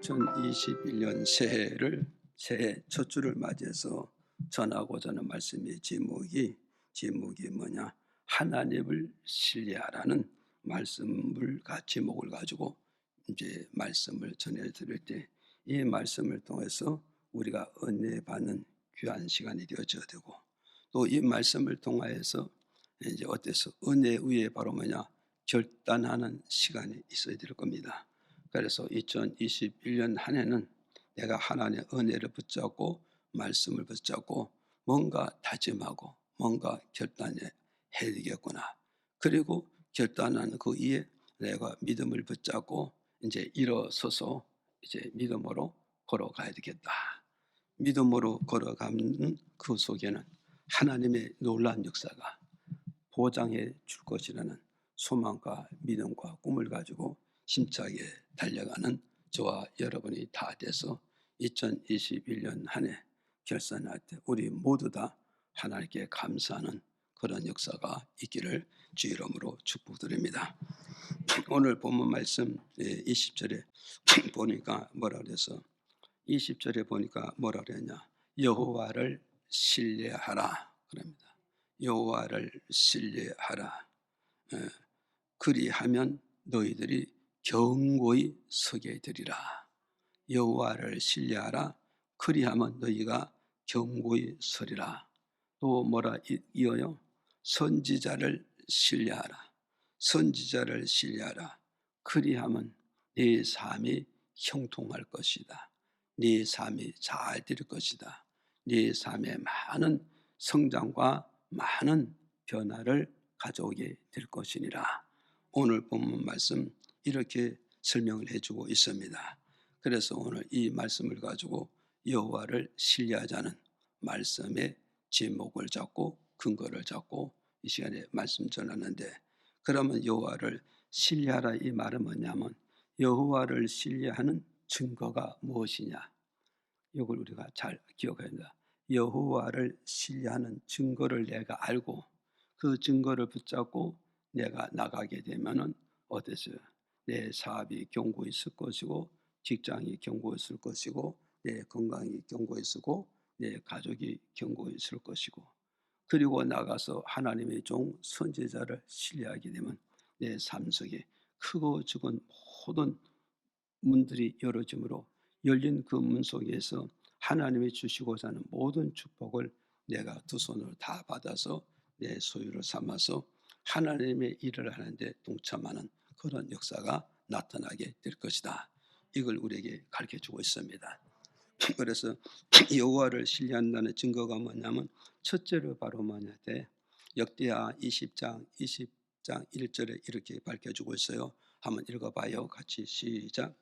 2021년 새해 첫 주를 맞이해서 전하고자 하는 말씀의 제목이 뭐냐? 하나님을 신뢰하라는 제목을 가지고 이제 말씀을 전해 드릴 때, 이 말씀을 통해서 우리가 은혜 받는 귀한 시간이 되어져야 되고, 또 이 말씀을 통하여서 이제 어때서 은혜 위에 바로 뭐냐? 결단하는 시간이 있어야 될 겁니다. 그래서 2021년 한 해는 내가 하나님의 은혜를 붙잡고 말씀을 붙잡고 뭔가 다짐하고 뭔가 결단해야 되겠구나. 그리고 결단한 그 이에 내가 믿음을 붙잡고 이제 일어서서 이제 믿음으로 걸어가야 되겠다. 믿음으로 걸어가는 그 속에는 하나님의 놀라운 역사가 보장해 줄 것이라는 소망과 믿음과 꿈을 가지고 힘차게 달려가는 저와 여러분이 다 돼서 2021년 한 해 결산할 때 우리 모두 다 하나님께 감사하는 그런 역사가 있기를 주 이름으로 축복드립니다. 오늘 본문 말씀 20절에 보니까 뭐라 그래서 20절에 보니까 뭐라 그랬냐? 여호와를 신뢰하라 그럽니다. 여호와를 신뢰하라. 그리하면 너희들이 견고히 서게 되리라. 여호와를 신뢰하라. 그리하면 너희가 견고히 서리라. 또 뭐라 이어요? 선지자를 신뢰하라. 선지자를 신뢰하라. 그리하면 네 삶이 형통할 것이다. 네 삶이 잘 될 것이다. 네 삶에 많은 성장과 많은 변화를 가져오게 될 것이니라. 오늘 본문 말씀 이렇게 설명을 해주고 있습니다. 그래서 오늘 이 말씀을 가지고 여호와를 신뢰하자는 말씀의 제목을 잡고 근거를 잡고 이 시간에 말씀 전하는데, 그러면 여호와를 신뢰하라 이 말은 뭐냐면 여호와를 신뢰하는 증거가 무엇이냐, 이걸 우리가 잘 기억해야 된다. 여호와를 신뢰하는 증거를 내가 알고 그 증거를 붙잡고 내가 나가게 되면은 어땠어요? 내 사업이 견고히 있을 것이고, 직장이 견고히 있을 것이고, 내 건강이 견고히 있고, 내 가족이 견고히 있을 것이고, 그리고 나가서 하나님의 종 선지자를 신뢰하게 되면 내 삶 속에 크고 작은 모든 문들이 열어짐으로 열린 그 문 속에서 하나님이 주시고자 하는 모든 축복을 내가 두 손으로 다 받아서 내 소유를 삼아서 하나님의 일을 하는데 동참하는 그런 역사가 나타나게 될 것이다. 이걸 우리에게 가르쳐주고 있습니다. 그래서 여호와를 신뢰한다는 증거가 뭐냐면 첫째로 바로 뭐냐 돼 역대하 20장 1절에 이렇게 밝혀주고 있어요. 한번 읽어봐요. 같이 시작.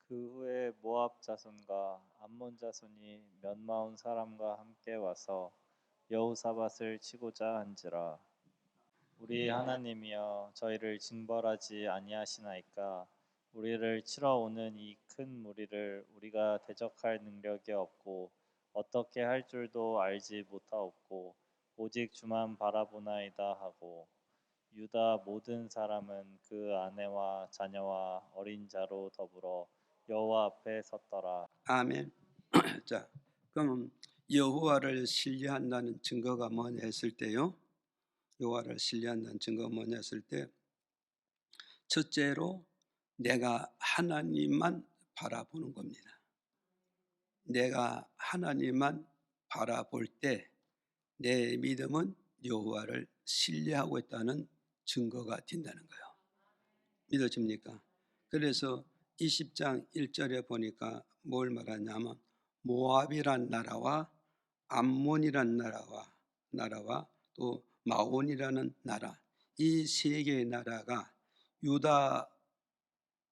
그 후에 모압 자손과 암몬 자손이 몇 마흔 사람과 함께 와서 여호사밧을 치고자 한지라. 우리 하나님이여, 저희를 징벌하지 아니하시나이까. 우리를 치러 오는 이 큰 무리를 우리가 대적할 능력이 없고 어떻게 할 줄도 알지 못하옵고 오직 주만 바라보나이다 하고, 유다 모든 사람은 그 아내와 자녀와 어린 자로 더불어 여호와 앞에 섰더라. 아멘. 자, 그럼 여호와를 신뢰한다는 증거가 뭐냐 했을 때요. 여호와를 신뢰한다는 증거가 뭐냐 했을 때 첫째로 내가 하나님만 바라보는 겁니다. 내가 하나님만 바라볼 때 내 믿음은 여호와를 신뢰하고 있다는 증거가 된다는 거예요. 믿어집니까? 그래서 20장 1절에 보니까 뭘 말하냐면 모압이란 나라와 암몬이란 나라와 또 마온이라는 나라, 이 세 개의 나라가 유다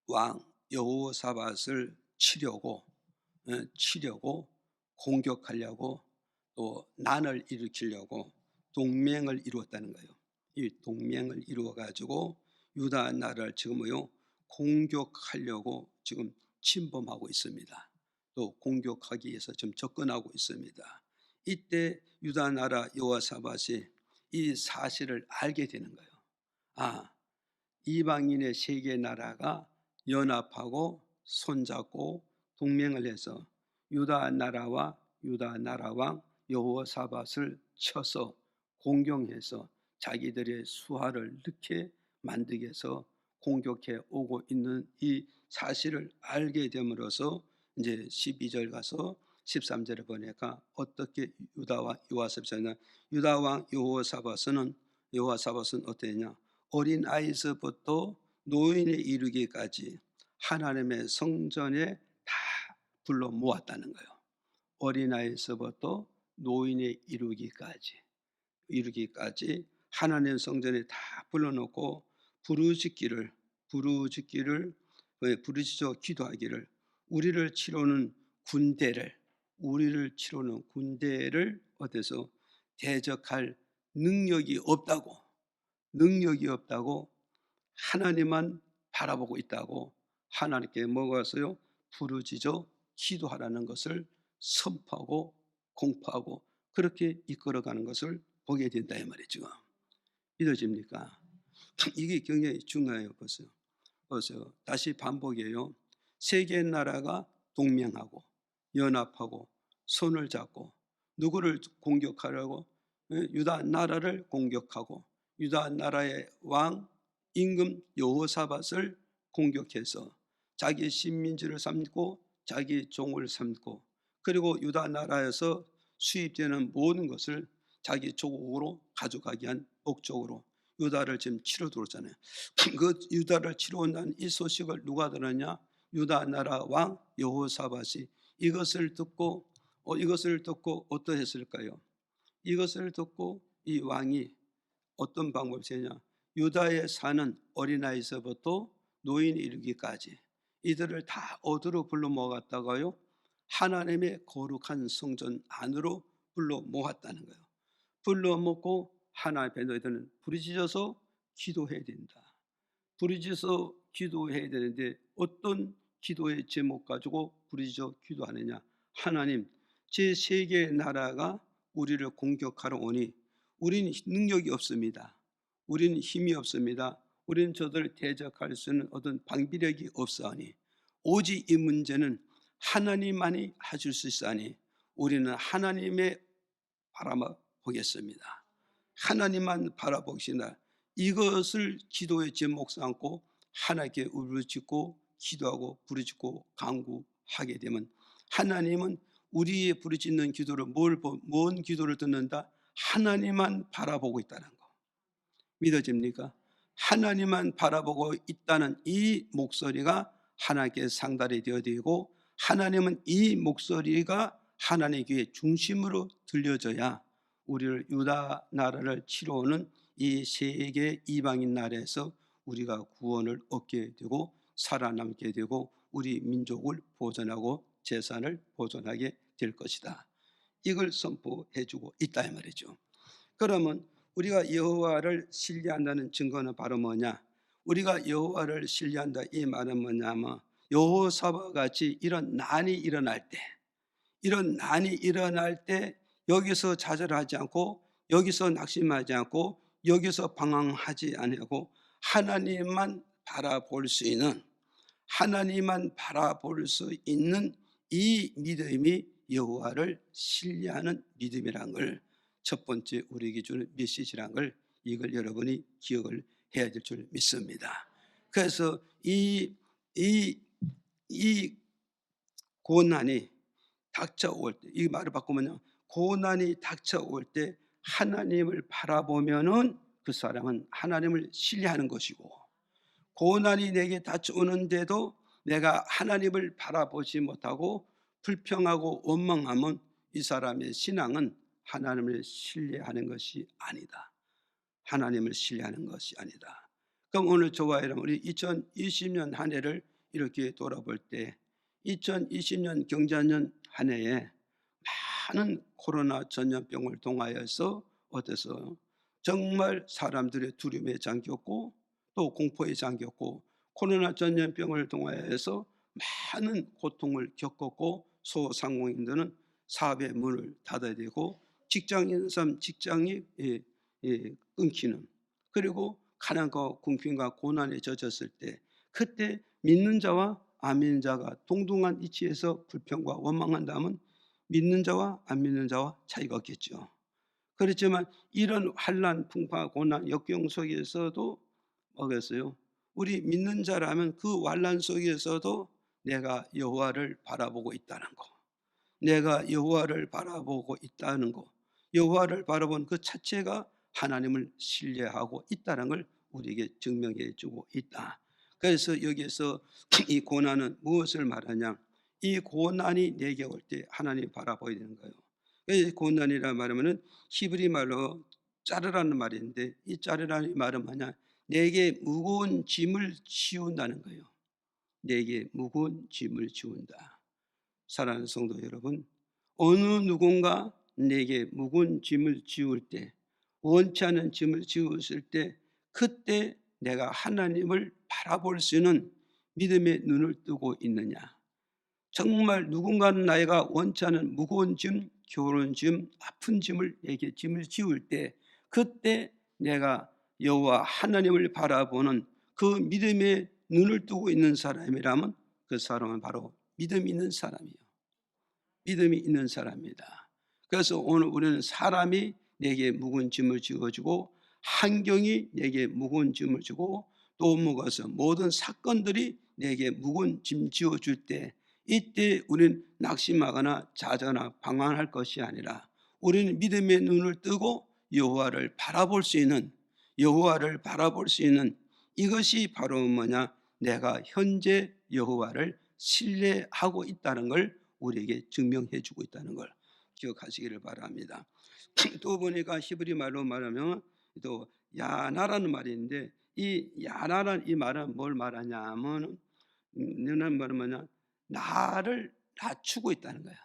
왕 여호사밧을 치려고 공격하려고 또 난을 일으키려고 동맹을 이루었다는 거예요. 이 동맹을 이루어 가지고 유다 나라를 지금 공격하려고 지금 침범하고 있습니다. 또 공격하기 위해서 지금 접근하고 있습니다. 이때 유다 나라 여호사밧이 이 사실을 알게 되는 거예요. 아, 이방인의 세 개 나라가 연합하고 손잡고 동맹을 해서 유다 나라와 유다 나라 왕 여호사밧을 쳐서 공경해서 자기들의 수하를 넣게 만들기 위해서 공격해 오고 있는 이 사실을 알게 됨으로써 이제 12절 가서 13절에 보니까 어떻게 유다와 여호사밧은 유다 왕 여호사밧은 어땠냐? 어린 아이서부터 노인에 이르기까지 하나님의 성전에 다 불러 모았다는 거예요. 어린아이서부터 노인에 이르기까지 하나님 성전에 다 불러놓고 부르짖어 기도하기를 우리를 치러오는 군대를 어디서 대적할 능력이 없다고 하나님만 바라보고 있다고 하나님께 먹어서요 부르짖어 기도하라는 것을 선포하고 공포하고 그렇게 이끌어가는 것을 보게 된다 이 말이죠. 믿어집니까? 이게 굉장히 중요해요. 보세요. 다시 반복이에요. 세계 나라가 동맹하고 연합하고 손을 잡고 누구를 공격하려고? 유다 나라를 공격하고 유다 나라의 왕 임금 여호사밧을 공격해서 자기 식민지를 삼고 자기 종을 삼고 그리고 유다 나라에서 수입되는 모든 것을 자기 조국으로 가져가기 위한 목적으로 유다를 지금 치러 들어오잖아요. 그 유다를 치러 온다는 이 소식을 누가 들었냐? 유다 나라 왕 여호사밧이 이것을 듣고 어떠했을까요? 이것을 듣고 이 왕이 어떤 방법을 쓰냐? 유다에 사는 어린아이서부터 노인에 이르기까지 이들을 다 어디로 불러 모았다고요? 하나님의 거룩한 성전 안으로 불러 모았다는 거예요. 불러 모고 하나님 앞에 너희들은 부르짖어서 기도해야 된다. 부르짖어서 기도해야 되는데 어떤 기도의 제목 가지고 부르짖어 기도하느냐? 하나님, 제 세계 나라가 우리를 공격하러 오니 우리는 능력이 없습니다. 우리는 힘이 없습니다. 우리는 저들을 대적할 수 있는 어떤 방비력이 없사오니 오직 이 문제는 하나님만이 하실 수 있사오니 우리는 하나님의 바라보겠습니다. 하나님만 바라보시나 이것을 기도의 제목 삼고 하나님께 부르짖고 기도하고 부르짖고 간구하게 되면 하나님은 우리의 부르짖는 기도를 뭔 기도를 듣는다? 하나님만 바라보고 있다는 거 믿어집니까? 하나님만 바라보고 있다는 이 목소리가 하나님께 상달이 되어지고 하나님은 이 목소리가 하나님의 귀의 중심으로 들려져야 우리를 유다 나라를 치러 오는 이 세계 이방인 나라에서 우리가 구원을 얻게 되고 살아남게 되고 우리 민족을 보존하고 재산을 보존하게 될 것이다. 이걸 선포해주고 있다 이 말이죠. 그러면 우리가 여호와를 신뢰한다는 증거는 바로 뭐냐? 우리가 여호와를 신뢰한다 이 말은 뭐냐면 여호사밧 같이 이런 난이 일어날 때 여기서 좌절하지 않고 여기서 낙심하지 않고 여기서 방황하지 않고 하나님만 바라볼 수 있는 이 믿음이 여호와를 신뢰하는 믿음이란 걸 첫 번째 우리에게 주는 메시지란 걸 이걸 여러분이 기억을 해야 될 줄 믿습니다. 그래서 이 고난이 닥쳐올 때 이 말을 바꾸면요 고난이 닥쳐올 때 하나님을 바라보면은 그 사람은 하나님을 신뢰하는 것이고 고난이 내게 닥쳐오는데도 내가 하나님을 바라보지 못하고 불평하고 원망하면 이 사람의 신앙은 하나님을 신뢰하는 것이 아니다. 하나님을 신뢰하는 것이 아니다. 그럼 오늘 저와 여러분 우리 2020년 한 해를 이렇게 돌아볼 때 2020년 경자년 한 해에 많은 코로나 전염병을 통하여서 어때서 정말 사람들의 두려움에 잠겼고 또 공포에 잠겼고 코로나 전염병을 통하여서 많은 고통을 겪었고 소상공인들은 사업의 문을 닫아야 되고 직장이 끊기는 그리고 가난과 궁핍과 고난에 젖었을 때 그때 믿는 자와 안 믿는 자가 동등한 이치에서 불평과 원망한다면 믿는 자와 안 믿는 자와 차이가 없겠죠. 그렇지만 이런 환난, 풍파, 고난, 역경 속에서도 뭐겠어요? 우리 믿는 자라면 그 환난 속에서도 내가 여호와를 바라보고 있다는 거, 내가 여호와를 바라보고 있다는 거, 여호와를 바라본 그 자체가 하나님을 신뢰하고 있다는 걸 우리에게 증명해 주고 있다. 그래서 여기에서 이 고난은 무엇을 말하냐? 이 고난이 내게 올 때 하나님 바라보야 되는 거예요. 이 고난이라 말하면은 히브리 말로 짜르라는 말인데, 이 짜르라는 말은 뭐냐? 내게 무거운 짐을 지운다는 거예요. 내게 무거운 짐을 지운다. 사랑하는 성도 여러분, 어느 누군가 내게 무거운 짐을 지울 때, 원치 않은 짐을 지웠을 때, 그때 내가 하나님을 바라볼 수 있는 믿음의 눈을 뜨고 있느냐? 정말 누군가는 나이가 원치 않은 무거운 짐, 괴로운 짐, 아픈 짐을 내게 짐을 지울 때, 그때 내가 여호와 하나님을 바라보는 그 믿음의 눈을 뜨고 있는 사람이라면 그 사람은 바로 믿음이 있는 사람이에요. 믿음이 있는 사람입니다. 그래서 오늘 우리는 사람이 내게 무거운 짐을 지어주고, 환경이 내게 무거운 짐을 주고, 또 먹어서 모든 사건들이 내게 무거운 짐 지어줄 때, 이때 우리는 낙심하거나 좌절하거나 방황할 것이 아니라 우리는 믿음의 눈을 뜨고 여호와를 바라볼 수 있는, 여호와를 바라볼 수 있는, 이것이 바로 뭐냐? 내가 현재 여호와를 신뢰하고 있다는 걸 우리에게 증명해 주고 있다는 걸 기억하시기를 바랍니다. 또 보니까 히브리 말로 말하면 또 야나라는 말이 있는데, 이 야나라는 이 말은 뭘 말하냐면, 너는 뭐냐? 나를 낮추고 있다는 거야.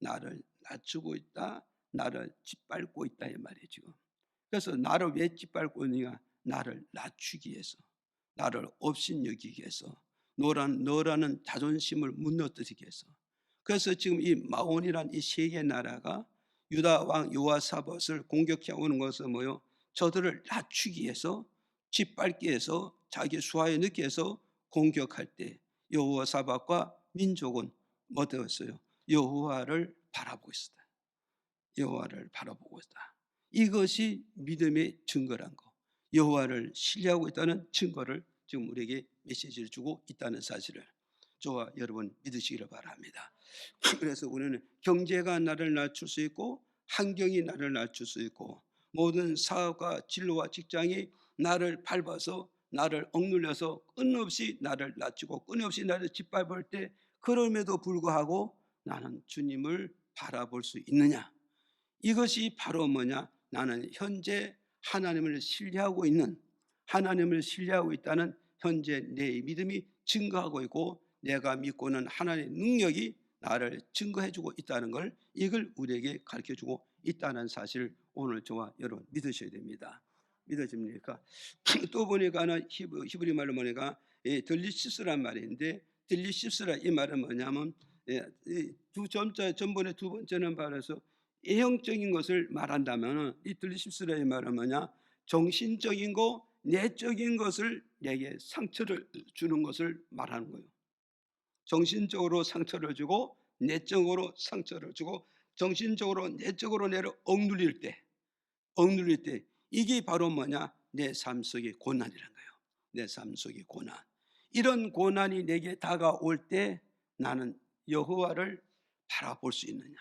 나를 낮추고 있다, 나를 짓밟고 있다, 이 말이죠. 그래서 나를 왜 짓밟고 있느냐? 나를 낮추기 위해서, 나를 업신여기기 위해서, 너라는 자존심을 무너뜨리기 위해서. 그래서 지금 이 마온이란 이 세계 나라가 유다 왕 여호와사밧을 공격해 오는 것은 뭐요? 저들을 낮추기 위해서, 짓밟기 위해서, 자기 수하에 넣기 위해서 공격할 때 여호와사밧과 민족은 뭐 되었어요? 여호와를 바라보고 있었다. 여호와를 바라보고 있다. 이것이 믿음의 증거란 거, 여호와를 신뢰하고 있다는 증거를 지금 우리에게 메시지를 주고 있다는 사실을 저와 여러분 믿으시기를 바랍니다. 그래서 우리는 경제가 나를 낮출 수 있고, 환경이 나를 낮출 수 있고, 모든 사업과 진로와 직장이 나를 밟아서, 나를 억눌려서 끊임없이 나를 낮추고 끊임없이 나를 짓밟을 때, 그럼에도 불구하고 나는 주님을 바라볼 수 있느냐? 이것이 바로 뭐냐? 나는 현재 하나님을 신뢰하고 있는, 하나님을 신뢰하고 있다는 현재 내 믿음이 증거하고 있고, 내가 믿고 있는 하나님의 능력이 나를 증거해주고 있다는 걸, 이걸 우리에게 가르쳐주고 있다는 사실을 오늘 저와 여러분 믿으셔야 됩니다. 믿어집니까? 또 보니까는 히브리 말로 보니까 들리시스란 말인데, 들리시스라 이 말은 뭐냐면, 전번에 두 번째는 말해서 예형적인 것을 말한다면, 이 들리십스라의 말은 뭐냐? 정신적인 거, 내적인 것을 내게 상처를 주는 것을 말하는 거예요. 정신적으로 상처를 주고, 내적으로 상처를 주고, 정신적으로 내적으로 내를 억눌릴 때 이게 바로 뭐냐? 내 삶 속의 고난이라는 거예요. 내 삶 속의 고난. 이런 고난이 내게 다가올 때 나는 여호와를 바라볼 수 있느냐?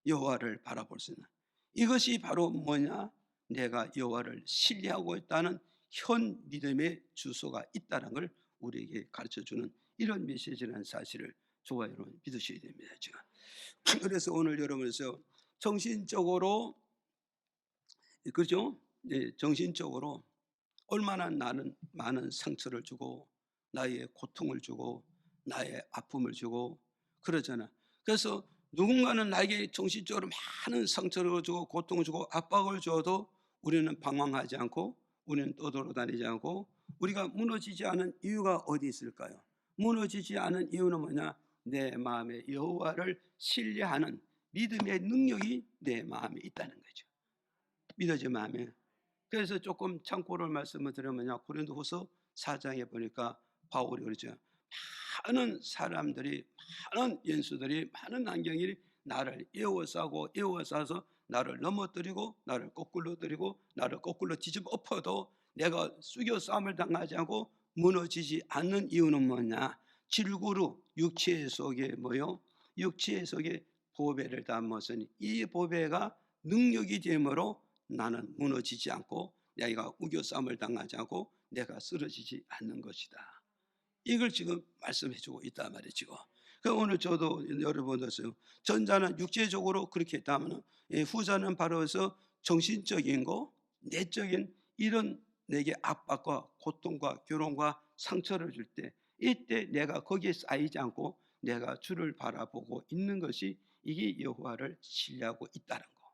여호와를 바라볼 수 있는, 이것이 바로 뭐냐? 내가 여호와를 신뢰하고 있다는 현 믿음의 주소가 있다는 걸 우리에게 가르쳐주는 이런 메시지라는 사실을 저와 여러분 믿으셔야 됩니다. 지금 그래서 오늘 여러분에서 정신적으로, 그렇죠? 정신적으로 얼마나 나는 많은 상처를 주고, 나의 고통을 주고, 나의 아픔을 주고 그러잖아. 그래서 누군가는 나에게 정신적으로 많은 상처를 주고, 고통을 주고, 압박을 줘도 우리는 방황하지 않고, 우리는 떠돌아다니지 않고, 우리가 무너지지 않은 이유가 어디 있을까요? 무너지지 않은 이유는 뭐냐? 내 마음에 여호와를 신뢰하는 믿음의 능력이 내 마음에 있다는 거죠. 믿어지 마음에. 그래서 조금 참고를 말씀을 드리면, 고린도후서 4장에 보니까 바울이 그러죠. 많은 사람들이, 많은 연수들이, 많은 안경이 나를 에워싸고 에워싸서 나를 넘어뜨리고 나를 거꾸로 들이고 나를 거꾸로 뒤집어 엎어도 내가 숙여 싸움을 당하지 않고 무너지지 않는 이유는 뭐냐? 질구루 육체 속에 뭐요? 육체 속에 보배를 담았으니 이 보배가 능력이 되므로 나는 무너지지 않고 내가 우겨 싸움을 당하지 않고 내가 쓰러지지 않는 것이다. 이걸 지금 말씀해 주고 있단 말이죠. 그 오늘 저도 여러분들께서 전자는 육체적으로 그렇게 했다면 후자는 바로 해서 정신적인 거, 내적인 이런 내게 압박과 고통과 괴로움과 상처를 줄 때 이때 내가 거기에 쌓이지 않고 내가 주를 바라보고 있는 것이 이게 여호와를 신뢰하고 있다는 거,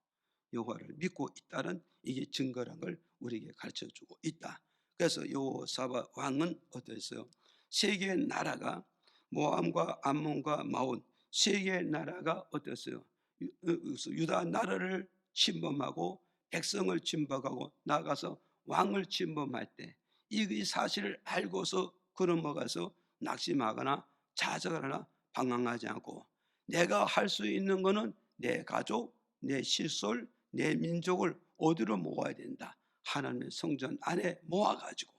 여호와를 믿고 있다는 이게 증거란 걸 우리에게 가르쳐 주고 있다. 그래서 여호사밧 왕은 어땠어요? 세 개의 나라가 모함과 암몬과 마온 세 개의 나라가 어땠어요? 유다 나라를 침범하고 백성을 침범하고 나가서 왕을 침범할 때 이 사실을 알고서 걸어먹어서 낙심하거나 자적하거나 방황하지 않고 내가 할 수 있는 것은 내 가족, 내 시설, 내 민족을 어디로 모아야 된다. 하나님의 성전 안에 모아가지고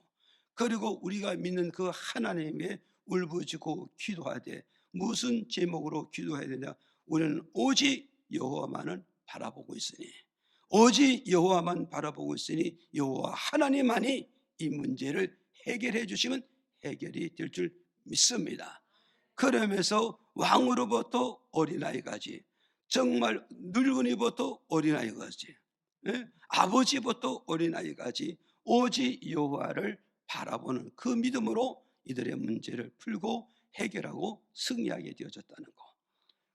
그리고 우리가 믿는 그 하나님의 울부짖고 기도하되 무슨 제목으로 기도해야 되냐? 우리는 오직 여호와만을 바라보고 있으니 오직 여호와만 바라보고 있으니 여호와 하나님만이 이 문제를 해결해 주시면 해결이 될 줄 믿습니다. 그러면서 왕으로부터 어린아이까지 정말 늙은이부터 어린아이까지 아버지부터 어린아이까지 오직 여호와를 바라보는 그 믿음으로 이들의 문제를 풀고 해결하고 승리하게 되어졌다는 거.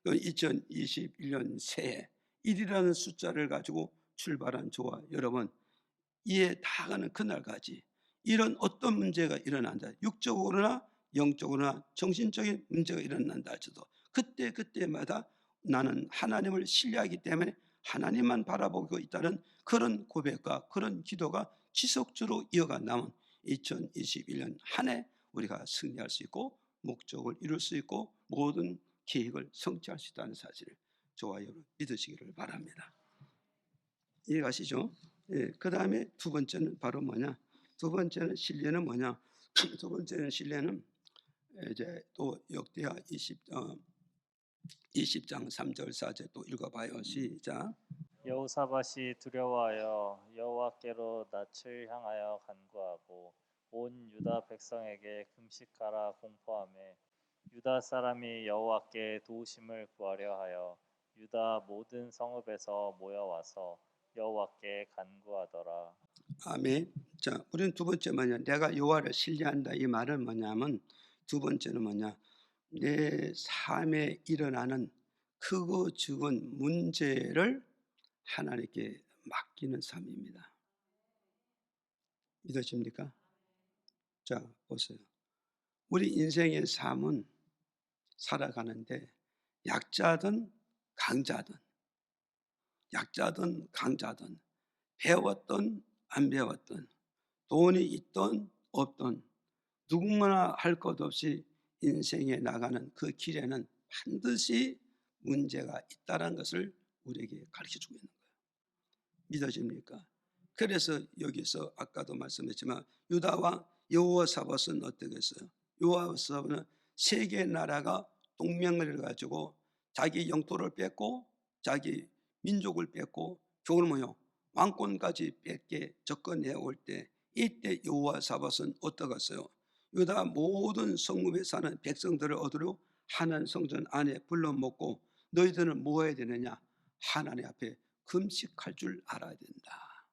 2021년 새해 1이라는 숫자를 가지고 출발한 저와 여러분 이해 다 가는 그날까지 이런 어떤 문제가 일어난다, 육적으로나 영적으로나 정신적인 문제가 일어난다 할지도 그때마다 나는 하나님을 신뢰하기 때문에 하나님만 바라보고 있다는 그런 고백과 그런 기도가 지속적으로 이어간다면 2021년 한 해 우리가 승리할 수 있고 목적을 이룰 수 있고 모든 계획을 성취할 수 있다는 사실을 저와 여러분 믿으시기를 바랍니다. 이해가시죠? 예, 그 다음에 두 번째는 바로 뭐냐? 두 번째는 신뢰는 뭐냐? 두 번째는 신뢰는 이제 또 역대하 20장 3절 4절 또 읽어봐요. 시작. 여호사밧이 두려워하여 여호와께로 낯을 향하여 간구하고 온 유다 백성에게 금식하라 공포하매 유다 사람이 여호와께 도우심을 구하려 하여 유다 모든 성읍에서 모여와서 여호와께 간구하더라. 아멘. 자, 우리는 두 번째 뭐냐? 내가 여호와를 신뢰한다. 이 말은 뭐냐면 두 번째는 뭐냐? 내 삶에 일어나는 크고 작은 문제를 하나님께 맡기는 삶입니다. 믿어집니까? 자, 보세요. 우리 인생의 삶은 살아가는데 약자든 강자든 배웠든 안 배웠든 돈이 있든 없든 누구나 할 것 없이 인생에 나가는 그 길에는 반드시 문제가 있다는 것을 우리에게 가르쳐주고 있는 거예요. 믿어집니까? 그래서 여기서 아까도 말씀했지만 유다와 여호사밧은 어떻게 했어요? 여호사밧은 세 개의 나라가 동맹을 가지고 자기 영토를 뺏고 자기 민족을 뺏고 결국 뭐요? 왕권까지 뺏게 접근해 올 때 이때 여호사밧은 어떻게 했어요? 유다 모든 성읍에 사는 백성들을 얻으려 하나님 성전 안에 불러 모고 너희들은 뭐 해야 되느냐? 하나님 앞에 금식할 줄 알아야 된다.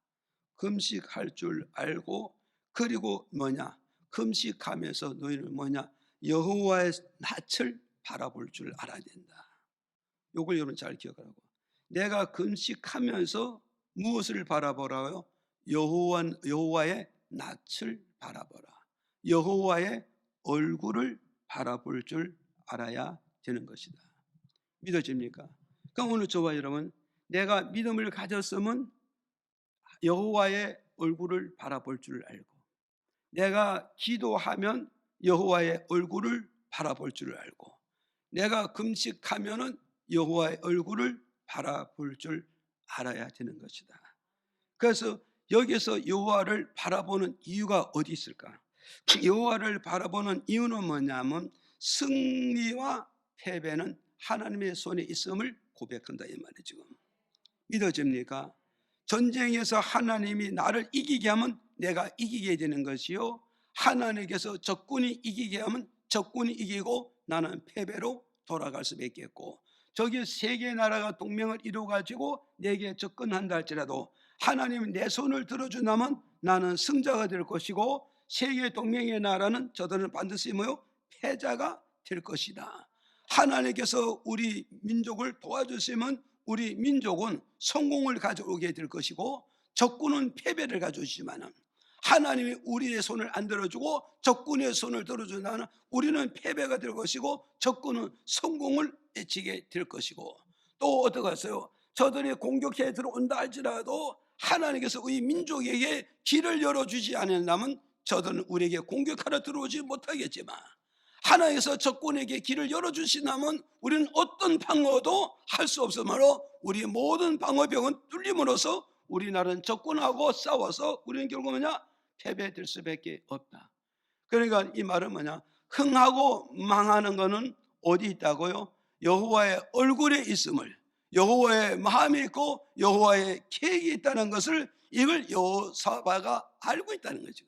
금식할 줄 알고 그리고 뭐냐? 금식하면서 너희는 뭐냐? 여호와의 낯을 바라볼 줄 알아야 된다. 요걸 여러분 잘 기억하라고. 내가 금식하면서 무엇을 바라보라고요? 여호와의 낯을 바라보라. 여호와의 얼굴을 바라볼 줄 알아야 되는 것이다. 믿어집니까? 그럼 오늘 저와 여러분 내가 믿음을 가졌으면 여호와의 얼굴을 바라볼 줄 알고 내가 기도하면 여호와의 얼굴을 바라볼 줄 알고, 내가 금식하면은 여호와의 얼굴을 바라볼 줄 알아야 되는 것이다. 그래서 여기서 여호와를 바라보는 이유가 어디 있을까? 여호와를 바라보는 이유는 뭐냐면 승리와 패배는 하나님의 손에 있음을 고백한다 이 말이에요. 지금 믿어집니까? 전쟁에서 하나님이 나를 이기게 하면 내가 이기게 되는 것이요, 하나님께서 적군이 이기게 하면 적군이 이기고 나는 패배로 돌아갈 수밖에 없고, 저기 세 개의 나라가 동맹을 이루어 가지고 내게 접근한다 할지라도 하나님이 내 손을 들어준다면 나는 승자가 될 것이고, 세 개의 동맹의 나라는 저들은 반드시 뭐요? 패자가 될 것이다. 하나님께서 우리 민족을 도와주시면 우리 민족은 성공을 가져오게 될 것이고, 적군은 패배를 가져오시지만 하나님이 우리의 손을 안 들어주고 적군의 손을 들어준다면 우리는 패배가 될 것이고 적군은 성공을 외치게 될 것이고, 또 어떻게 하세요? 저들이 공격해 들어온다 할지라도 하나님께서 우리 민족에게 길을 열어주지 않는다면 저들은 우리에게 공격하러 들어오지 못하겠지만, 하나님께서 적군에게 길을 열어주시다면 우리는 어떤 방어도 할 수 없으므로 우리의 모든 방어벽은 뚫림으로써 우리나라는 적군하고 싸워서 우리는 결국 뭐냐? 패배될 수밖에 없다. 그러니까 이 말은 뭐냐? 흥하고 망하는 것은 어디 있다고요? 여호와의 얼굴에 있음을, 여호와의 마음이 있고 여호와의 계획이 있다는 것을 이걸 여호사밧가 알고 있다는 거죠.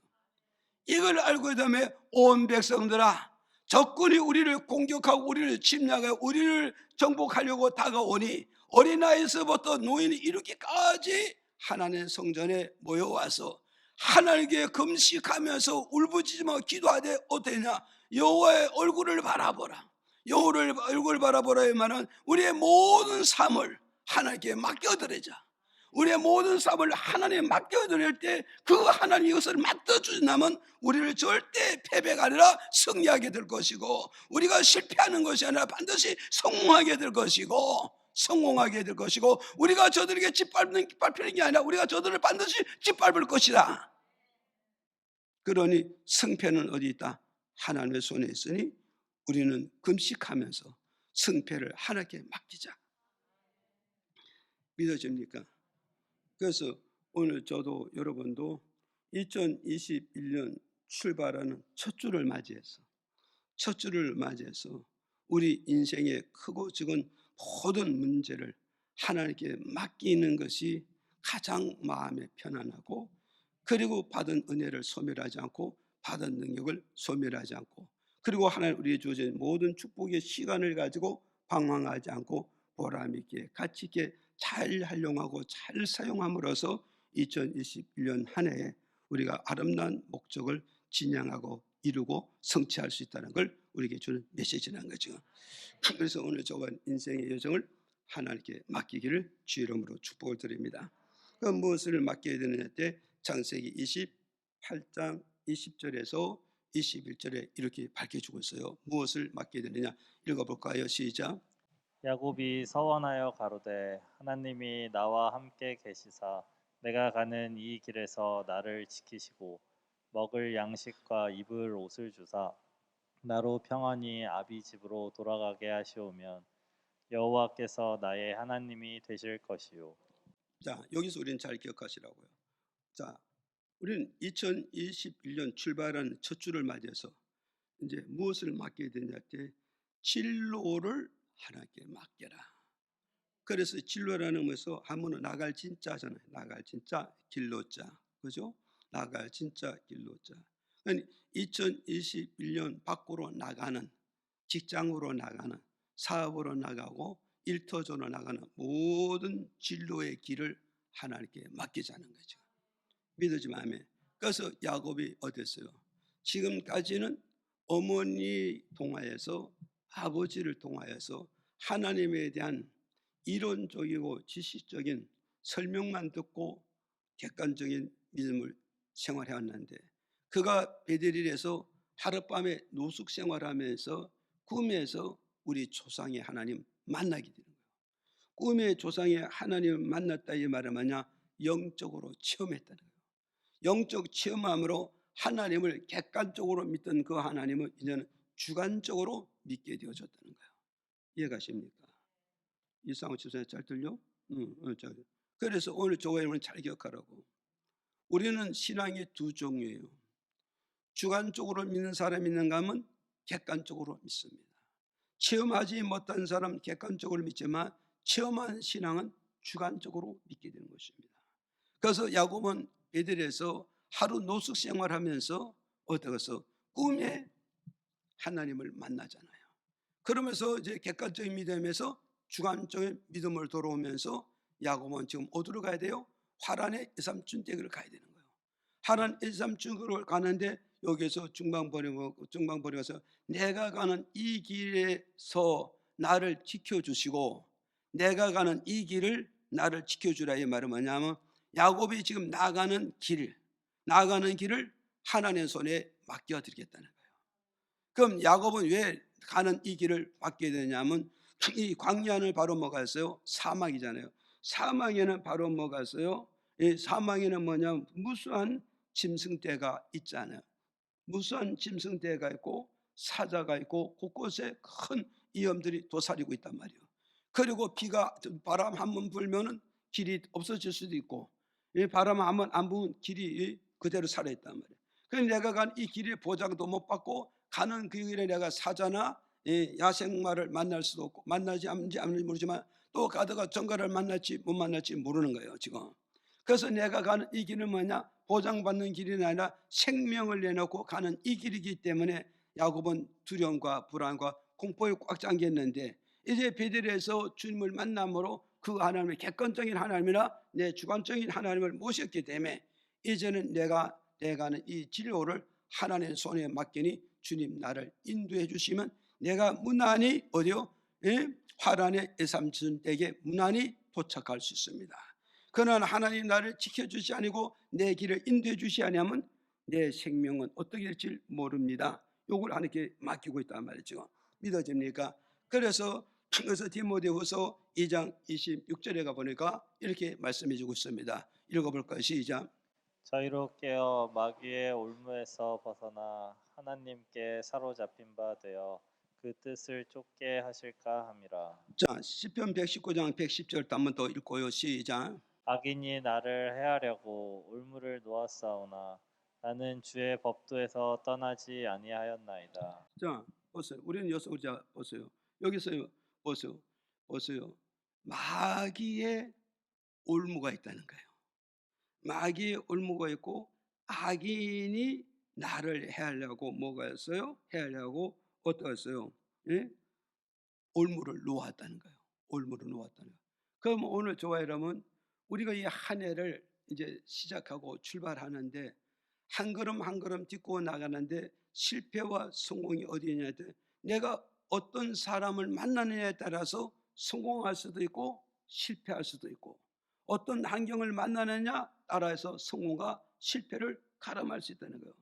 이걸 알고 있다며 온 백성들아, 적군이 우리를 공격하고 우리를 침략하고 우리를 정복하려고 다가오니 어린아이에서부터 노인이 이르기까지 하나님 성전에 모여와서 하나님께 금식하면서 울부짖으며 기도하되 어떠냐? 여호와의 얼굴을 바라보라. 여호와의 얼굴을 바라보라의 말은 우리의 모든 삶을 하나님께 맡겨드리자. 우리의 모든 삶을 하나님께 맡겨드릴 때 그 하나님 이것을 맡겨주시면 우리를 절대 패배가 아니라 승리하게 될 것이고, 우리가 실패하는 것이 아니라 반드시 성공하게 될 것이고, 우리가 저들에게 짓밟히는 게 아니라 우리가 저들을 반드시 짓밟을 것이다. 그러니 승패는 어디 있다? 하나님의 손에 있으니 우리는 금식하면서 승패를 하나님께 맡기자. 믿어집니까? 그래서 오늘 저도 여러분도 2021년 출발하는 첫 주를 맞이해서 우리 인생의 크고 작은 모든 문제를 하나님께 맡기는 것이 가장 마음에 편안하고, 그리고 받은 은혜를 소멸하지 않고 받은 능력을 소멸하지 않고, 그리고 하나님 우리의 주어진 모든 축복의 시간을 가지고 방황하지 않고 보람 있게 가치 있게 잘 활용하고 잘 사용함으로써 2021년 한 해에 우리가 아름다운 목적을 진행하고 이루고 성취할 수 있다는 걸 우리에게 주는 메시지라는 거죠. 그래서 오늘 저와 인생의 여정을 하나님께 맡기기를 주의 이름으로 축복을 드립니다. 그 무엇을 맡겨야 되느냐 때 창세기 28장 20절에서 21절에 이렇게 밝혀주고 있어요. 무엇을 맡겨야 되느냐 읽어볼까요? 시작. 야곱이 서원하여 가로되 하나님이 나와 함께 계시사 내가 가는 이 길에서 나를 지키시고 먹을 양식과 입을 옷을 주사 나로 평안히 아비 집으로 돌아가게 하시오면 여호와께서 나의 하나님이 되실 것이요. 자, 여기서 우리는 잘 기억하시라고요. 자, 우리는 2021년 출발하는 첫 주를 맞이해서 이제 무엇을 맡겨야 되냐 때 진로를 하나님께 맡겨라. 그래서 진로라는 것에서 한문은 나갈 진짜잖아요. 나갈 진짜 길로자, 그죠? 나갈 진짜 길로자. 그러니까 2021년 밖으로 나가는, 직장으로 나가는, 사업으로 나가고 일터적으로 나가는 모든 진로의 길을 하나님께 맡기자는 거죠. 믿으지만 아멘. 그래서 야곱이 어땠어요? 지금까지는 어머니 통하여서 아버지를 통하여서 하나님에 대한 이론적이고 지식적인 설명만 듣고 객관적인 믿음을 생활해 왔는데, 그가 베델일에서 하룻밤에 노숙 생활하면서 꿈에서 우리 조상의 하나님 만나게 되는 거예요. 꿈의 조상의 하나님을 만났다 이 말은 뭐냐? 영적으로 체험했다는 거예요. 영적 체험함으로 하나님을 객관적으로 믿던 그 하나님을 이제는 주관적으로 믿게 되어졌다는 거예요. 이해가십니까? 이상호 집사님 잘 들려? 잘. 그래서 오늘 교회 여러분 잘 기억하라고. 우리는 신앙이 두 종류예요. 주관적으로 믿는 사람이 있는가 하면 객관적으로 믿습니다. 체험하지 못한 사람 객관적으로 믿지만 체험한 신앙은 주관적으로 믿게 되는 것입니다. 그래서 야곱은 베들에서 하루 노숙 생활하면서 어떠해서 꿈에 하나님을 만나잖아요. 그러면서 이제 객관적인 믿음에서 주관적인 믿음을 돌아오면서 야곱은 지금 어디로 가야 돼요? 하란의 이삼촌 댁을 가야 되는 거예요. 하란 이삼촌으로 가는데 여기서 중방버리면서 내가 가는 이 길에서 나를 지켜주시고 내가 가는 이 길을 나를 지켜주라. 이 말은 뭐냐면 야곱이 지금 나가는 길을 하나님의 손에 맡겨드리겠다는 거예요. 그럼 야곱은 왜 가는 이 길을 맡게 되냐면 이 광야는 바로 뭐가 있어요? 사막이잖아요. 사막에는 바로 뭐가 있어요? 이 사막에는 뭐냐면 무수한 짐승떼가 있잖아요. 무수한 짐승떼가 있고 사자가 있고 곳곳에 큰 위험들이 도사리고 있단 말이에요. 그리고 바람 한번 불면은 길이 없어질 수도 있고 이 바람 한번 안 부면 길이 그대로 살아있단 말이에요. 그럼 내가 간 이 길의 보장도 못 받고 가는 그 길에 내가 사자나 야생마를 만날 수도 없고 만나지 않는지 모르지만 또 가다가 정갈을 만날지 못 만날지 모르는 거예요 지금. 그래서 내가 가는 이 길은 뭐냐? 보장받는 길이 아니라 생명을 내놓고 가는 이 길이기 때문에 야곱은 두려움과 불안과 공포에 꽉 잠겼는데 이제 베들에서 주님을 만남으로 그 하나님의 객관적인 하나님이나 내 주관적인 하나님을 모셨기 때문에 이제는 내가 가는 이 진로를 하나님의 손에 맡기니 주님 나를 인도해 주시면 내가 무난히 어디요? 화란의 애삼촌 댁에 무난히 도착할 수 있습니다. 그러나 하나님 나를 지켜주시 아니고 내 길을 인도해 주시 아니하면 내 생명은 어떻게 될지 모릅니다. 요걸 하나님께 맡기고 있단 말이죠. 믿어집니까? 그래서 디모데후서 2장 26절에 가보니까 이렇게 말씀해 주고 있습니다. 읽어볼까요? 시작. 저희로 깨어 마귀의 올무에서 벗어나 하나님께 사로잡힌 바 되어 그 뜻을 쫓게 하실까 함이라. 자, 시편 119장 110절 한번 더 읽고요. 시작. 악인이 나를 해하려고 올무를 놓았사오나 나는 주의 법도에서 떠나지 아니하였나이다. 자, 보세요. 우리는 여기서 보세요. 여기서 보세요. 마귀의 올무가 있다는 거예요. 마귀의 올무가 있고 악인이 나를 해하려고 뭐가 있어요? 해하려고 어떠했어요? 올무를 놓았다는 거예요. 올무를 놓았다는 거예요. 그럼 오늘 좋아요 여러분, 우리가 이 한 해를 이제 시작하고 출발하는데 한 걸음 한 걸음 딛고 나가는데 실패와 성공이 어디 있냐에 따라 내가 어떤 사람을 만나느냐에 따라서 성공할 수도 있고 실패할 수도 있고 어떤 환경을 만나느냐 따라서 성공과 실패를 가름할 수 있다는 거예요.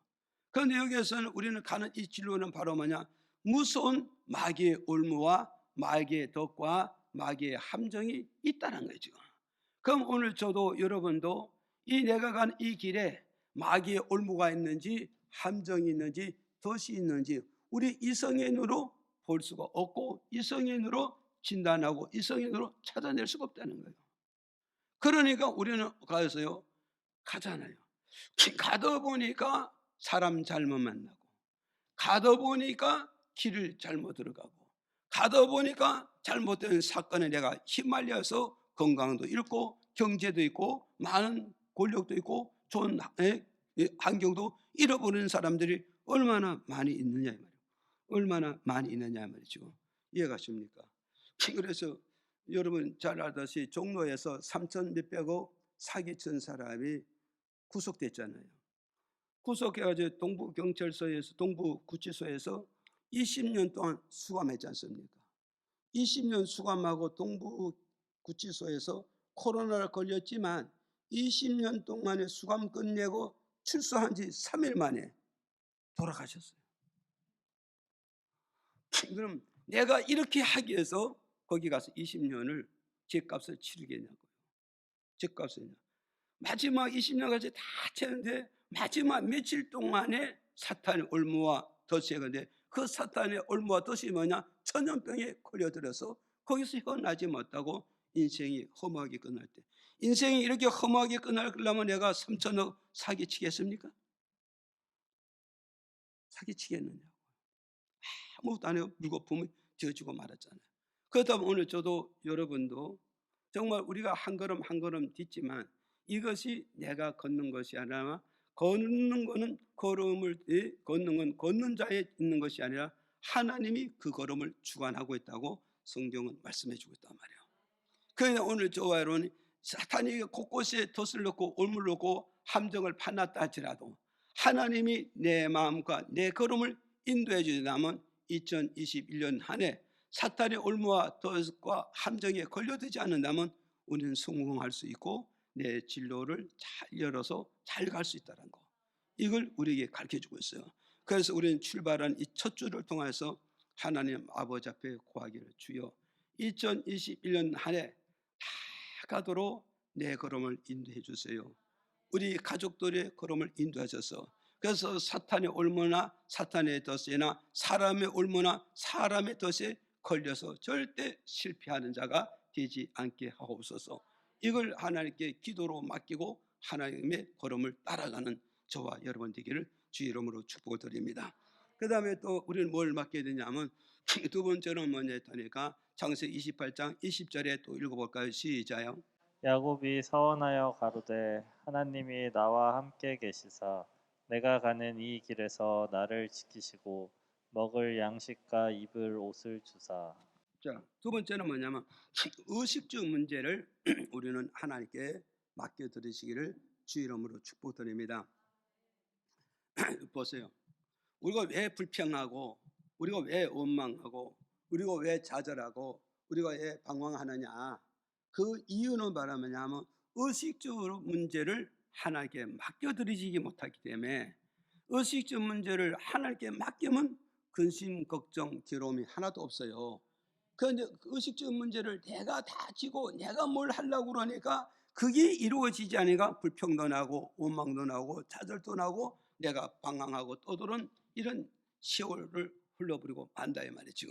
그런데 여기에서는 우리는 가는 이 진로는 바로 뭐냐? 무서운 마귀의 올무와 마귀의 덕과 마귀의 함정이 있다는 거예요 지금. 그럼 오늘 저도 여러분도 이 내가 간 이 길에 마귀의 올무가 있는지 함정이 있는지 덫이 있는지 우리 이성의 눈으로 볼 수가 없고 이성의 눈으로 진단하고 이성의 눈으로 찾아낼 수가 없다는 거예요. 그러니까 우리는 가잖아요. 가다 보니까 사람 잘못 만나고 가다 보니까 길을 잘못 들어가고 가다 보니까 잘못된 사건에 내가 휘말려서 건강도 잃고 경제도 있고 많은 권력도 있고 좋은 환경도 잃어버리는 사람들이 얼마나 많이 있느냐 이 말이에요. 얼마나 많이 있느냐 말이죠. 이해가십니까? 그래서 여러분 잘 알다시피 종로에서 3천 몇백억 사기친 사람이 구속됐잖아요. 구속해가지고 동부경찰서에서 동부구치소에서 20년 동안 수감했지 않습니까? 20년 수감하고 동부구치소에서 코로나를 걸렸지만 20년 동안의 수감 끝내고 출소한 지 3일 만에 돌아가셨어요. 그럼 내가 이렇게 하기 위해서 거기 가서 20년을 죗값을 치르겠냐고요. 죗값을. 마지막 20년까지 다 채는데 마지막 며칠 동안에 사탄의 올무와 덫에 근데 그 사탄의 올무와 뜻이 뭐냐? 천연병에 걸려들어서 거기서 헤어나지 못하고 인생이 허무하게 끝날 때, 인생이 이렇게 허무하게 끝나려면 내가 3천억 사기치겠습니까? 사기치겠느냐? 아무것도 안 해요. 물거품이 지어지고 말았잖아요. 그렇다면 오늘 저도 여러분도 정말 우리가 한 걸음 한 걸음 딛지만 이것이 내가 걷는 것이 아니라 걷는 거는 걷는 건 걷는 자에 있는 것이 아니라 하나님이 그 걸음을 주관하고 있다고 성경은 말씀해 주고 있단 말이에요. 그러나 오늘 저와 여러분이 사탄이 곳곳에 덫을 넣고 올무를 넣고 함정을 파놨다 할지라도 하나님이 내 마음과 내 걸음을 인도해 주시다면 2021년 한 해 사탄의 올무와 덫과 함정에 걸려들지 않는다면 우리는 성공할 수 있고 내 진로를 잘 열어서 잘 갈 수 있다는 거, 이걸 우리에게 가르쳐주고 있어요. 그래서 우리는 출발한 이 첫 주를 통해서 하나님 아버지 앞에 구하기를, 주여 2021년 한 해 다 가도록 내 걸음을 인도해 주세요. 우리 가족들의 걸음을 인도하셔서, 그래서 사탄의 올무나 사탄의 덫이나 사람의 올무나 사람의 덫에 걸려서 절대 실패하는 자가 되지 않게 하옵소서. 이걸 하나님께 기도로 맡기고 하나님의 걸음을 따라가는 저와 여러분 되기를 주 이름으로 축복을 드립니다. 그 다음에 또 우리는 뭘 맡게 되냐면 두 번째는 뭐냐 했다니까 창세기 28장 20절에 또 읽어볼까요? 시작요. 야곱이 서원하여 가로되 하나님이 나와 함께 계시사 내가 가는 이 길에서 나를 지키시고 먹을 양식과 입을 옷을 주사. 자, 두 번째는 뭐냐면 의식주 문제를 우리는 하나님께 맡겨드리시기를 주 이름으로 축복드립니다. 보세요. 우리가 왜 불평하고, 우리가 왜 원망하고, 우리가 왜 좌절하고, 우리가 왜 방황하느냐, 그 이유는 뭐냐면 의식주 문제를 하나님께 맡겨드리지 못하기 때문에. 의식주 문제를 하나님께 맡기면 근심, 걱정, 괴로움이 하나도 없어요. 그런데 의식주 문제를 내가 다 지고 내가 뭘 하려고 그러니까 그게 이루어지지 않으니까 불평도 나고 원망도 나고 좌절도 나고 내가 방황하고 떠도는 이런 세월을 흘러버리고 만다 이 말이죠.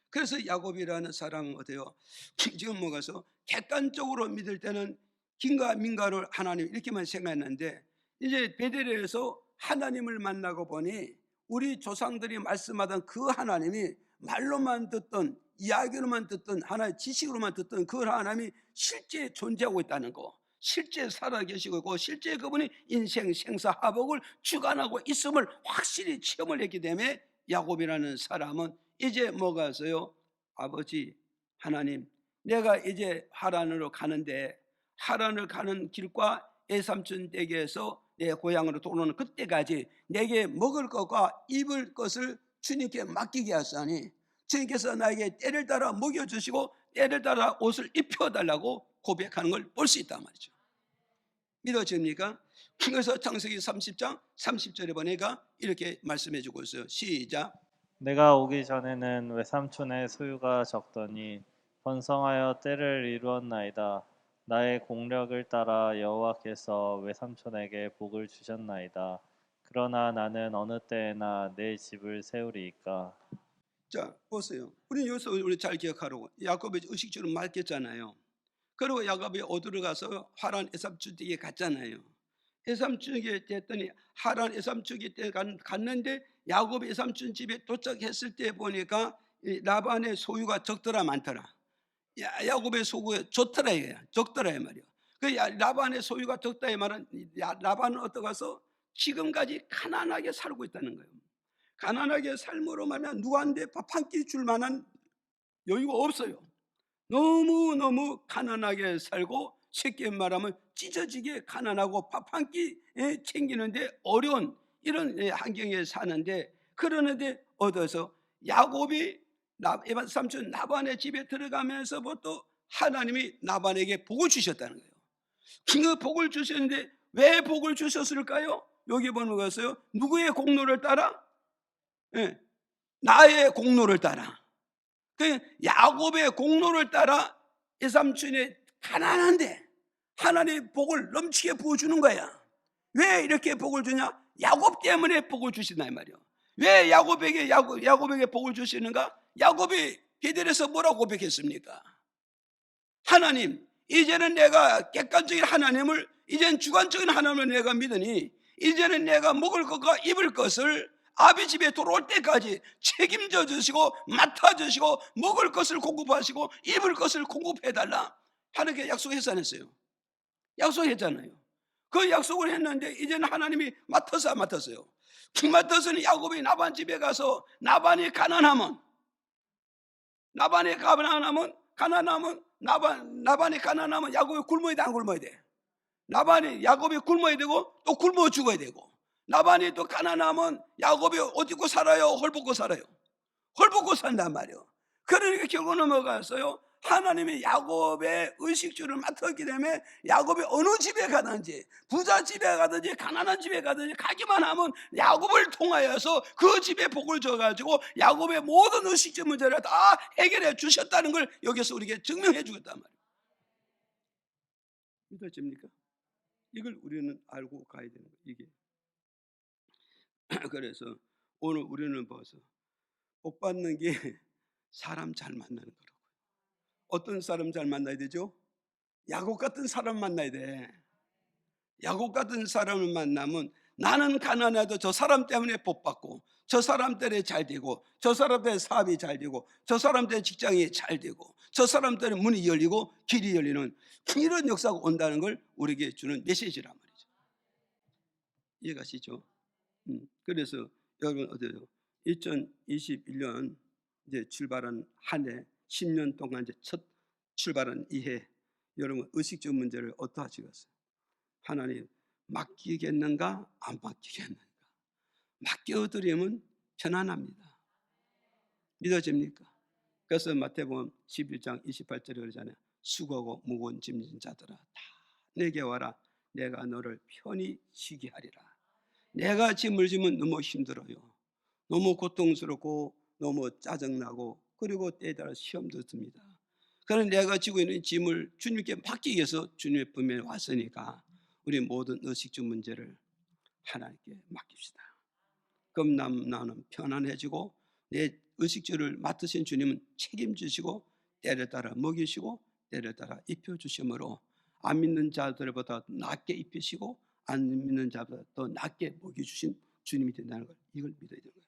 그래서 야곱이라는 사람은 어때요? 지금 뭐가서 객관적으로 믿을 때는 긴가 민가를 하나님 이렇게만 생각했는데 이제 베델에서 하나님을 만나고 보니 우리 조상들이 말씀하던 그 하나님이 말로만 듣던, 이야기로만 듣던, 하나의 지식으로만 듣던 그 하나님이 실제 존재하고 있다는 거, 실제 살아계시고 있고 실제 그분이 인생 생사화복을 주관하고 있음을 확실히 체험을 했기 때문에 야곱이라는 사람은 이제 뭐가 있어요? 아버지 하나님, 내가 이제 하란으로 가는데 하란을 가는 길과 애삼촌 댁에서 내 고향으로 돌아오는 그때까지 내게 먹을 것과 입을 것을 주님께 맡기게 하사니 주님께서 나에게 때를 따라 먹여주시고 때를 따라 옷을 입혀달라고 고백하는 걸 볼 수 있단 말이죠. 믿어집니까? 그래서 창세기 30장 30절에 보니까 이렇게 말씀해 주고 있어요. 시작. 내가 오기 전에는 외삼촌의 소유가 적더니 번성하여 때를 이루었나이다. 나의 공력을 따라 여호와께서 외삼촌에게 복을 주셨나이다. 그러나 나는 어느 때에나 내 집을 세우리이까. 자, 보세요. 우리 여기서 우리 잘 기억하라고. 야곱이 의식주를 맡겼잖아요. 그리고 야곱이 어디로 가서 하란 에삽 댁에 갔잖아요. 에삽 댁에 됐더니 하란 에삽 댁에 갔는데 야곱이 에삽 집에 도착했을 때 보니까 라반의 소유가 적더라 많더라. 야곱의 소유가 좋더라 이거야. 적더라 이 말이야. 그 라반의 소유가 적다 이 말은 라반은 어떠가서 지금까지 가난하게 살고 있다는 거예요. 가난하게 삶으로 말하면 누구한테 밥 한 끼 줄 만한 여유가 없어요. 너무너무 가난하게 살고 쉽게 말하면 찢어지게 가난하고 밥 한 끼 챙기는데 어려운 이런 환경에 사는데, 그러는데 얻어서 야곱이 삼촌 나반의 집에 들어가면서부터 하나님이 나반에게 복을 주셨다는 거예요. 그 복을 주셨는데 왜 복을 주셨을까요? 여기 보는 것은 누구의 공로를 따라? 네, 나의 공로를 따라. 그 야곱의 공로를 따라 에삼촌이 가난한데 하나님의 복을 넘치게 부어주는 거야. 왜 이렇게 복을 주냐? 야곱 때문에 복을 주신다 이 말이야. 왜 야곱에게 복을 주시는가? 야곱이 베델에서 뭐라고 고백했습니까? 하나님, 이제는 내가 객관적인 하나님을, 이제는 주관적인 하나님을 내가 믿으니 이제는 내가 먹을 것과 입을 것을 아비 집에 돌아올 때까지 책임져 주시고 맡아 주시고 먹을 것을 공급하시고 입을 것을 공급해달라 하나님께 약속했지 않았어요? 약속했잖아요. 그 약속을 했는데 이제는 하나님이 맡아서 안 맡았어요. 맡아서는 야곱이 나반 집에 가서 나반이 가난하면 야곱이 굶어야 돼, 안 굶어야 돼? 야곱이 굶어야 되고 또 굶어 죽어야 되고, 나반이 또 가난하면 야곱이 옷 입고 살아요, 헐벗고 살아요? 헐벗고 산단 말이에요. 그러니까 결국은 뭐가 있어요? 하나님이 야곱의 의식주를 맡았기 때문에 야곱이 어느 집에 가든지, 부자 집에 가든지 가난한 집에 가든지 가기만 하면 야곱을 통하여서 그 집에 복을 줘가지고 야곱의 모든 의식주 문제를 다 해결해 주셨다는 걸 여기서 우리에게 증명해 주겠단 말이에요. 믿어집니까? 이걸 우리는 알고 가야 되는 거예요, 이게. 그래서 오늘 우리는 벌써 복 받는 게 사람 잘 만나는 거라고요. 어떤 사람 잘 만나야 되죠? 야곱 같은 사람 만나야 돼. 야곱 같은 사람을 만나면 나는 가난해도 저 사람 때문에 복 받고, 저 사람 때문에 잘 되고, 저 사람 때문에 사업이 잘 되고, 저 사람 때문에 직장이 잘 되고, 저 사람 때문에 문이 열리고 길이 열리는 이런 역사가 온다는 걸 우리에게 주는 메시지란 말이죠. 이해가시죠? 그래서 여러분 어때요? 2021년 이제 출발한 한 해, 10년 동안 이제 첫 출발한 이 해, 여러분 의식적 문제를 어떠 하시겠어요? 하나님, 맡기겠는가 안 맡기겠는가? 맡겨드리면 편안합니다. 믿어집니까? 그래서 마태복음 11장 28절에 그러잖아요. 수고하고 무거운 짐진 자들아 다 내게 와라. 내가 너를 편히 쉬게 하리라. 내가 짐을 지면 너무 힘들어요. 너무 고통스럽고 너무 짜증나고 그리고 때에 따라 시험도 듭니다. 그러나 내가 지고 있는 짐을 주님께 맡기기 위해서 주님의 품에 왔으니까 우리 모든 의식주 문제를 하나님께 맡깁시다. 그럼 나는 편안해지고 내 의식주를 맡으신 주님은 책임지시고 때를 따라 먹이시고 때를 따라 입혀주심으로 안 믿는 자들보다 낫게 입히시고 안 믿는 자보다 더 낫게 먹여주신 주님이 된다는 걸, 이걸 믿어야 되는 거예요.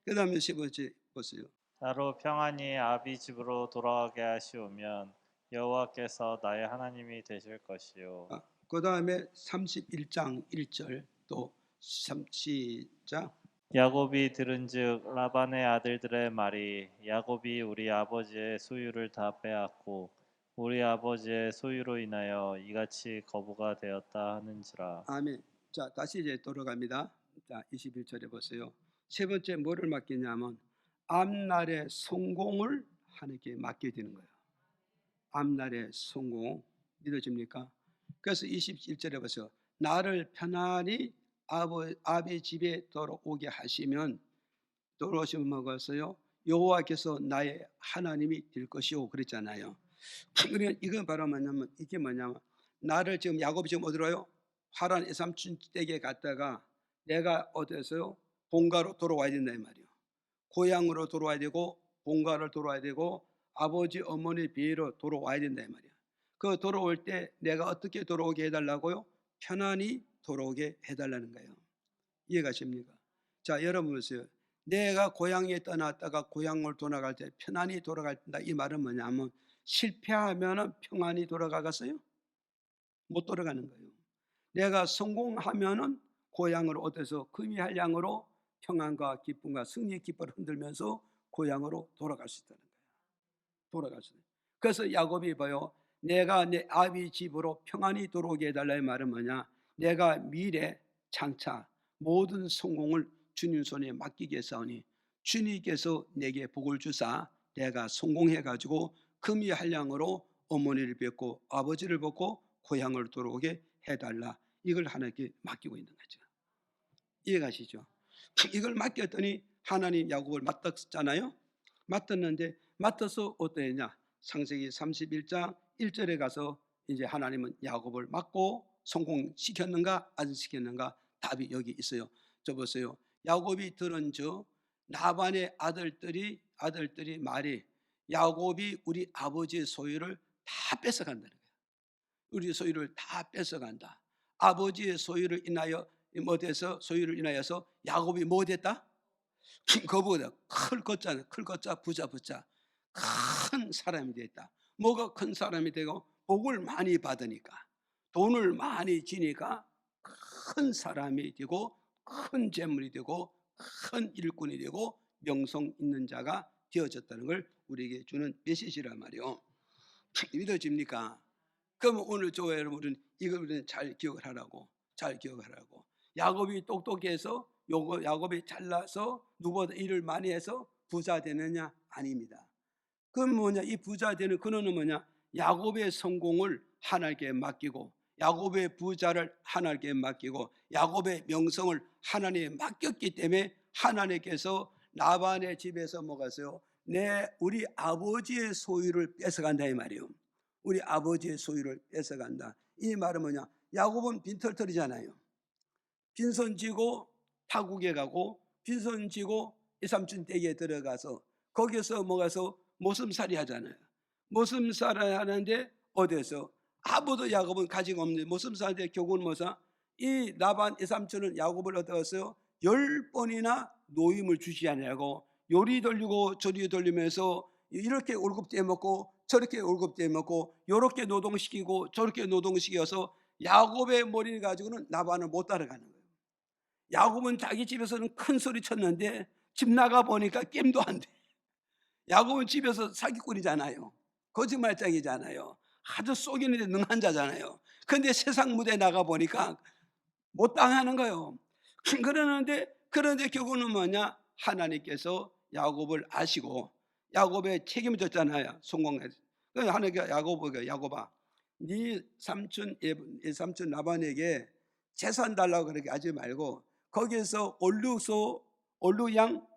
그 다음에 15절 보세요. 나로 평안히 아비 집으로 돌아가게 하시오면 여호와께서 나의 하나님이 되실 것이요. 그 다음에 31장 1절 또 시작. 야곱이 들은즉 라반의 아들들의 말이 야곱이 우리 아버지의 소유를 다 빼앗고 우리 아버지의 소유로 인하여 이같이 거부가 되었다 하는지라. 아멘. 자, 다시 이제 돌아갑니다. 자, 21절에 보세요. 세 번째 뭐를 맡기냐면 앞날의 성공을 하나님께 맡게 되는 거예요. 앞날의 성공. 믿어집니까? 그래서 21절에 보세요. 나를 편안히 아비 집에 돌아오게 하시면, 돌아오시면 뭐겠어요? 여호와께서 나의 하나님이 될 것이오 그랬잖아요. 그러니까 이건 바로 뭐냐면, 이게 뭐냐면 나를 지금 야곱이 지금 어디로 와요? 하란 외삼촌 댁에 갔다가 내가 어디서요? 본가로 돌아와야 된다 이 말이에요. 고향으로 돌아와야 되고 본가를 돌아와야 되고 아버지 어머니 비로 돌아와야 된다 이 말이에요. 그 돌아올 때 내가 어떻게 돌아오게 해달라고요? 편안히 돌아오게 해달라는 거예요. 이해가십니까? 자, 여러분 보세요. 내가 고향에 떠났다가 고향을 돌아갈 때 편안히 돌아간다 이 말은 뭐냐면 실패하면 평안히 돌아가겠어요? 못 돌아가는 거예요. 내가 성공하면은 고향으로 어디서 금이할 양으로 평안과 기쁨과 승리의 깃발을 흔들면서 고향으로 돌아갈 수 있다는 거예요. 돌아갈 수 있어요. 그래서 야곱이 봐요. 내가 내 아비 집으로 평안히 돌아오게 해달라의 말은 뭐냐? 내가 미래 장차 모든 성공을 주님 손에 맡기겠사오니 주님께서 내게 복을 주사 내가 성공해가지고 금이 한량으로 어머니를 뵙고 아버지를 뵙고 고향을 돌아오게 해달라. 이걸 하나님께 맡기고 있는 거죠. 이해가시죠? 이걸 맡겼더니 하나님 야곱을 맡았잖아요. 맡았는데 맡아서 어떠했냐? 창세기 31장 1절에 가서 이제 하나님은 야곱을 맡고 성공시켰는가 안 시켰는가? 답이 여기 있어요. 저 보세요. 야곱이 들은즉 라반의 아들들이 말이 야곱이 우리 아버지의 소유를 다 뺏어간다는 거예요. 우리 소유를 다 뺏어간다. 아버지의 소유를 인하여 못해서 소유를 인하여서 야곱이 뭐 됐다? 그보다 클 것자 부자 큰 사람이 됐다. 뭐가 큰 사람이 되고 복을 많이 받으니까 돈을 많이 지니까 큰 사람이 되고 큰 재물이 되고 큰 일꾼이 되고 명성 있는 자가 되어졌다는 걸 우리에게 주는 메시지란 말이요. 믿어집니까? 그럼 오늘 교회 여러분은 이걸 잘 기억을 하라고. 야곱이 똑똑해서 야곱이 잘나서 누구보다 일을 많이 해서 부자 되느냐? 아닙니다. 그럼 뭐냐? 이 부자 되는 근원은 뭐냐? 야곱의 성공을 하나님께 맡기고 야곱의 부자를 하나님께 맡기고 야곱의 명성을 하나님께 맡겼기 때문에 하나님께서 라반의 집에서 먹었어요. 우리 아버지의 소유를 뺏어간다 이 말이에요. 우리 아버지의 소유를 뺏어간다. 이 말은 뭐냐? 야곱은 빈털털이잖아요. 빈손 쥐고 타국에 가고 빈손 쥐고 이삼촌 댁에 들어가서 거기서 먹어서 모슴살이 하잖아요. 모슴살을 하는데 어디서 아무도 야곱은 가지고 없는데 모슴살인데 교훈은 뭐사? 이 라반 이삼촌은 야곱을 얻어서 10번이나 노임을 주지 않냐고 요리 돌리고 저리 돌리면서 이렇게 월급 떼먹고 저렇게 월급 떼먹고 요렇게 노동시키고 저렇게 노동시켜서 야곱의 머리를 가지고는 라반을 못 따라가는 거예요. 야곱은 자기 집에서는 큰 소리 쳤는데 집 나가 보니까 게임도 안 돼. 야곱은 집에서 사기꾼이잖아요. 거짓말장이잖아요. 아주 속이는데 능한 자잖아요. 그런데 세상 무대에 나가 보니까 못 당하는 거예요. 그런데 결국은 뭐냐? 하나님께서 야곱을 아시고 야곱의 책임을 졌잖아요. 성공해서. 그래서 하나님께서 야곱아, 네 삼촌 라반에게 재산 달라고 그렇게 하지 말고 거기에서 올루양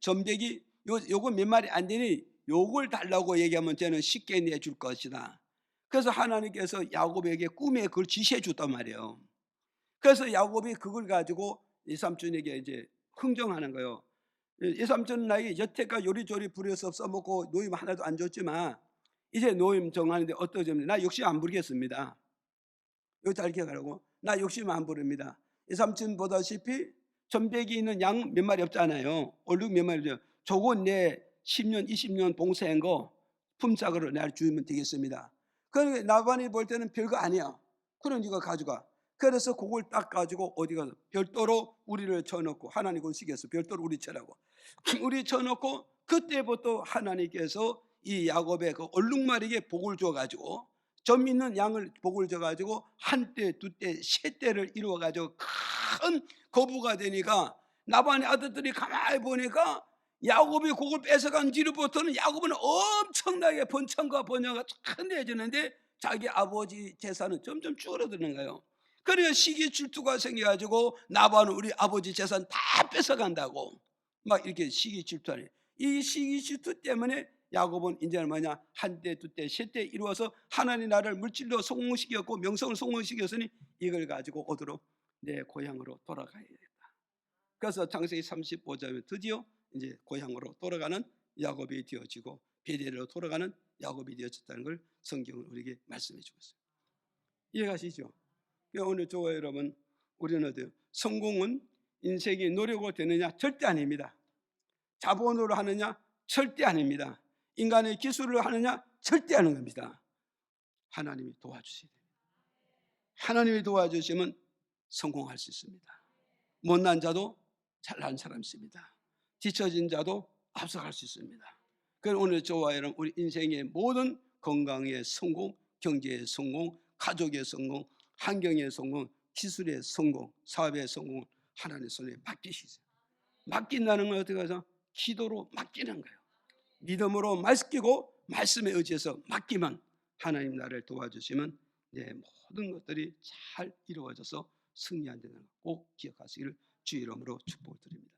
점백이 요거 몇 마리 안 되니 요걸 달라고 얘기하면 쟤는 쉽게 내줄 것이다. 그래서 하나님께서 야곱에게 꿈에 그걸 지시해 줬단 말이에요. 그래서 야곱이 그걸 가지고 이삼촌에게 이제 흥정하는 거예요. 이삼촌은 나에게 여태까지 요리조리 부려서 써먹고 노임 하나도 안 줬지만 이제 노임 정하는데 어떠십니까? 나 욕심 안 부리겠습니다. 이거 잘 기억하라고. 나 욕심 안 부릅니다. 이삼촌 보다시피 전백이 있는 양 몇 마리 없잖아요. 얼룩 몇 마리죠. 저거 내 10년 20년 봉사한 거 품삯으로 내가 주면 되겠습니다. 그러니까 라반이 볼 때는 별거 아니야. 그럼 네가 가져가. 그래서 그걸 딱 가지고 어디 가서 별도로 우리를 쳐놓고 하나님 그걸 시켰어. 별도로 우리 쳐라고. 우리 쳐놓고 그때부터 하나님께서 이 야곱의 그 얼룩말이게 복을 줘가지고 점 있는 양을 복을 줘가지고 한 때, 두 때, 세 때를 이루어가지고 큰 거부가 되니까 라반의 아들들이 가만히 보니까 야곱이 그걸 뺏어간 뒤로부터는 야곱은 엄청나게 번창과 번영가 큰데해지는데 자기 아버지 재산은 점점 줄어드는 거예요. 그래서 시기 질투가 생겨가지고 라반은 우리 아버지 재산 다 뺏어간다고 막 이렇게 시기 질투하네. 이 시기 질투 때문에 야곱은 이제는 뭐냐? 한 때, 두 때, 세 때 이루어서 하나님 나라를 물질로 성공시켰고 명성을 성공시켰으니 이걸 가지고 어디로? 내 고향으로 돌아가야겠다. 그래서 창세기 35장에 드디어 이제 고향으로 돌아가는 야곱이 되어지고 베델로 돌아가는 야곱이 되어졌다는 걸 성경은 우리에게 말씀해 주고 있어요. 이해가시죠? 오늘 교회 여러분, 우리는 어때요? 성공은 인생의 노력으로 되느냐? 절대 아닙니다. 자본으로 하느냐? 절대 아닙니다. 인간의 기술로 하느냐? 절대 아닌 겁니다. 하나님이 도와주셔야 됩니다. 하나님이 도와주시면 성공할 수 있습니다. 못난 자도 잘난 사람 있습니다. 뒤처진 자도 앞서갈 수 있습니다. 그래서 오늘 저와 여러분, 우리 인생의 모든 건강의 성공, 경제의 성공, 가족의 성공, 환경의 성공, 기술의 성공, 사업의 성공을 하나님의 손에 맡기시죠. 맡긴다는 건 어떻게 해서 기도로 맡기는 거예요. 믿음으로 맡기고 말씀에 의지해서 맡기면 하나님 나를 도와주시면 내 모든 것들이 잘 이루어져서 승리한다는 걸 꼭 기억하시기를 주의 이름으로 축복드립니다.